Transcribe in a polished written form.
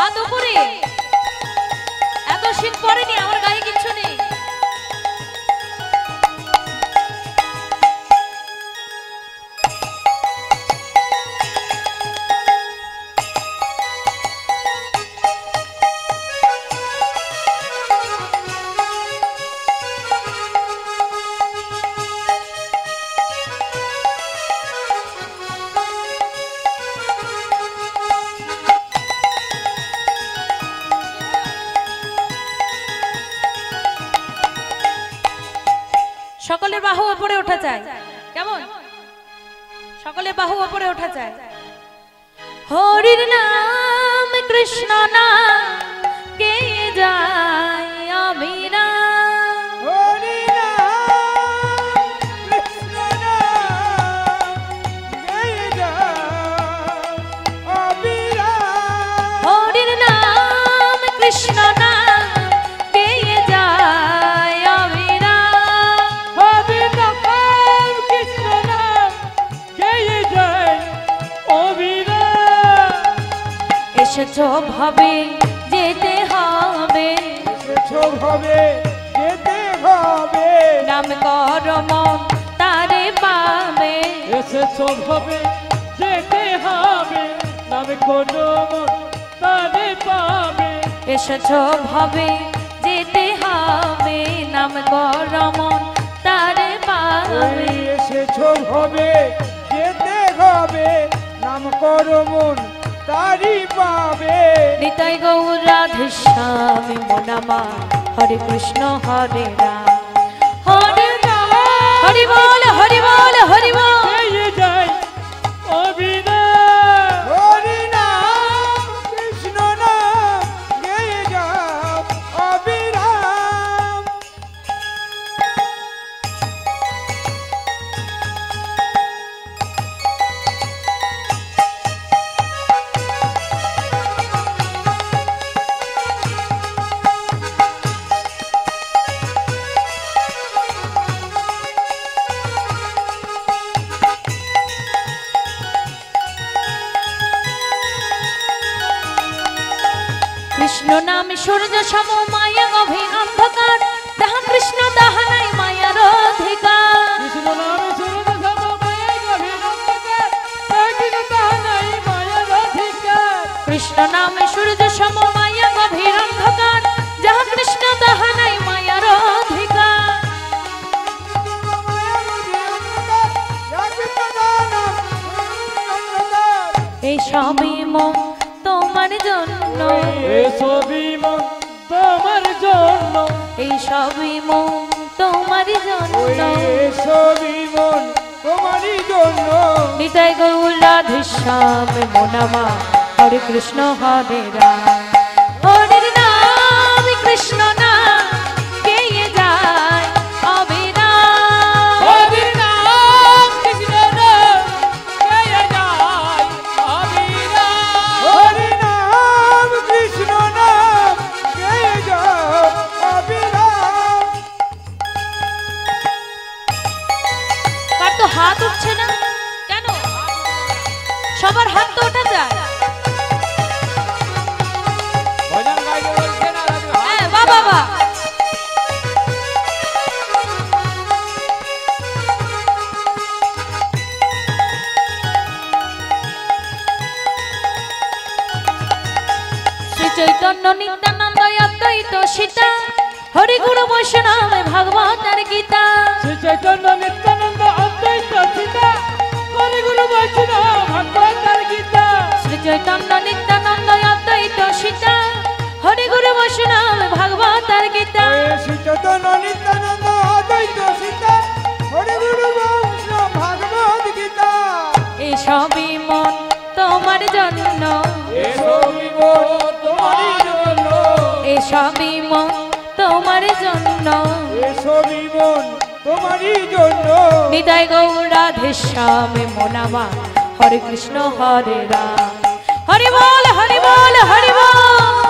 হাত উপরে। এত শীত পড়েনি, আমার গায়ে কিচ্ছু নেই। সকলের বাহু উপরে ওঠা চাই, কেমন? সকলের বাহু উপরে ওঠা চাই। হরির নাম কৃষ্ণ নাম কে যায় অবিরাম, হরি নাম কৃষ্ণ নাম গেয়ে যায় অবিরাম। হরির নাম কৃষ্ণ নাম কে যায় অবিরাম। হরি নাম কৃষ্ণ নাম গেয়ে যায় অবিরাম। এসেছো ভাবে যেতে হবে, এসেছো ভাবে যেতে হবে, নাম কর মন তারে পাবে। এসেছো ভাবে যেতে হবে, নামে কোনো মন তারে পাবে। এসেছো ভাবে যেতে হবে, নাম কর মন তারে পাবে। এসেছো ভাবে যেতে হবে, নাম করো মন তারি পাবে। নিতাই গৌর রাধে শ্যামী মনামা, হরে কৃষ্ণ হরে রাম, হরে রাম হরি বল হরি বল হরি বল। গেয়ে যায় অবিরাম। হরি নাম কৃষ্ণ নাম গেয়ে যায় অবিরাম। কৃষ্ণ নাম সূর্য সম মায়া গভীর অন্ধকার, তাহা কৃষ্ণ তাহা নাই মায়ার অধিকার। কৃষ্ণ নামে সূর্য সম মায়ায় গভীর অন্ধকার, তাহা কৃষ্ণ তাহা নাই মায়ার অধিকার। কৃষ্ণ নাম সূর্য সম মায়া গভীর অন্ধকার, যাহা কৃষ্ণ তাহা নাই মায়ার অধিকার। এই সবই মন তোমার জন্য, এই সবই মন তোমার জন্য, এই সবই মন তোমার জন্য। এই সবই মন তোমারই জন্য। নিতাই গৌর রাধে শ্যাম মনামা, হরে কৃষ্ণ হরে রাম, হরির নাম কৃষ্ণ নাম গেয়ে যায় অবিরাম। হরির নাম কৃষ্ণ নাম গেয়ে যায় অবিরাম। হরি নাম কৃষ্ণ নাম গেয়ে যায় অবিরাম। কার তো হাত উঠছে না কেন? সবার হাত তো ওঠা যায়। ভজন গাইতে বলছে না, হ্যাঁ বাহ বাহ বাহ। শ্রী চৈতন্য নিত্যানন্দ অদ্বৈত সীতা, হরি গুরু বৈষ্ণবে ভাগবতের গীতা। শ্রী চৈতন্য নিত্যানন্দ অদ্বৈত সীতা, হরি গুরু বৈষ্ণব ভগবতের গীতা। শ্রী চৈতন্য নিত্যানন্দ অদ্বৈত সীতা, হরি গুরু বৈষ্ণবে ভাগবতের গীতা। শ্রী চৈতন্য নিত্যানন্দ অদ্বৈত সীতা, হরি গুরু বৈষ্ণব ভগবত গীতা। এই সবই মন তোমার জন্য, এসবই মন তোমারই জন্য, এই সবই মন তোমার জন্য। এসবই মন তোমারই জন্য। নিতাই গৌর রাধে শ্যাম মনামা, হরে কৃষ্ণ হরে রাম, হরি বল হরি বল হরি বল।